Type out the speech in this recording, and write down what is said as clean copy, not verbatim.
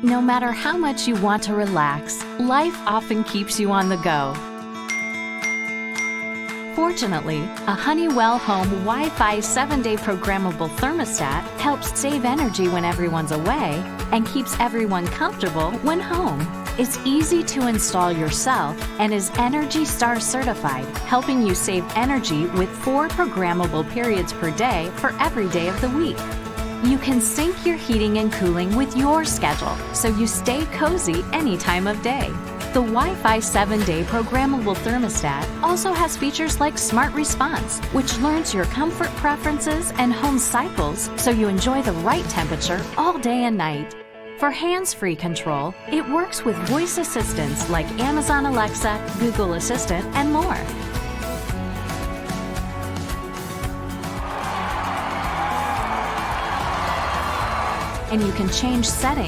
No matter how much you want to relax, life often keeps you on the go. Fortunately, a Honeywell Home Wi-Fi 7-day programmable thermostat helps save energy when everyone's away and keeps everyone comfortable when home. It's easy to install yourself and is ENERGY STAR certified, helping you save energy with 4 programmable periods per day for every day of the week. You can sync your heating and cooling with your schedule, so you stay cozy any time of day. The Wi-Fi 7-day programmable thermostat also has features like Smart Response, which learns your comfort preferences and home cycles so you enjoy the right temperature all day and night. For hands-free control, it works with voice assistants like Amazon Alexa, Google Assistant, and more. And you can change settings